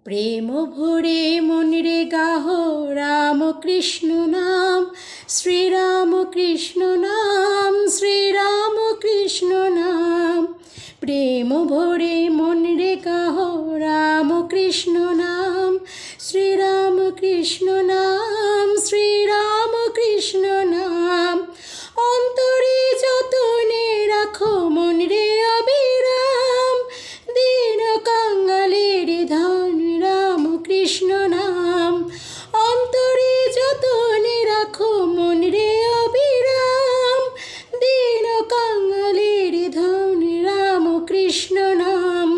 প্রেম ভরে মন রে গাহ রাম কৃষ্ণ নাম, শ্রীরাম কৃষ্ণ নাম, শ্রীরাম কৃষ্ণ নাম। প্রেম ভরে মন রে গাহ রাম কৃষ্ণ নাম, শ্রীরাম কৃষ্ণ নাম, শ্রীরাম কৃষ্ণ নাম। অন্তরে যতনে রাখো মন রে অবিরাম, দীন কাঙ্গালের ধন রাম কৃষ্ণ নাম। অন্তরে যতনে রাখো মন রে অবিরাম, দীন কাঙ্গালের ধন রাম কৃষ্ণ নাম।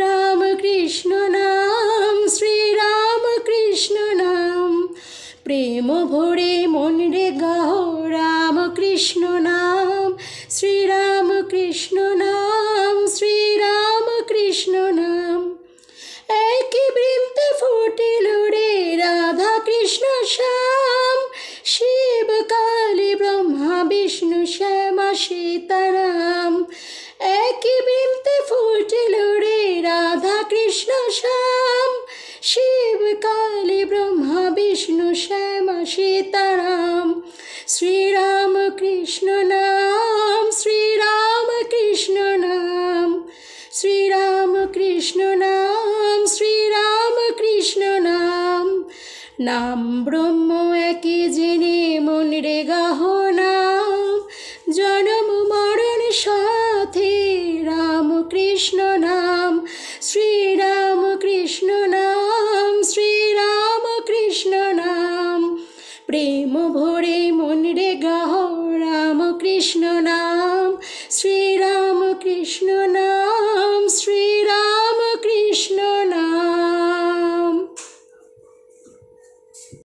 রাম কৃষ্ণ নাম, শ্রীরাম কৃষ্ণ নাম। প্রেম ভরে মন রে গাহ রাম কৃষ্ণ নাম, শ্রীরাম কৃষ্ণ নাম, শ্রীরাম কৃষ্ণ নাম। একই বৃন্তে ফুটিল রে রাধা কৃষ্ণ শ্যাম, শিব কালী ব্রহ্মা বিষ্ণু শ্যামা সীতারাম। একই বৃন্তে ফুটিল রে রাধা কৃষ্ণ শ্যাম, শিব কালী ব্রহ্মা বিষ্ণু শ্যামা সীতারাম। শ্রীরাম কৃষ্ণ নাম, শ্রীরাম কৃষ্ণ নাম, শ্রীরাম কৃষ্ণ নাম, শ্রীরাম কৃষ্ণ নাম। নাম ব্রহ্ম একই জেনে মন রে গাহ নাম, জনম মরণ সাথে রাম কৃষ্ণ নাম। শ্রীরাম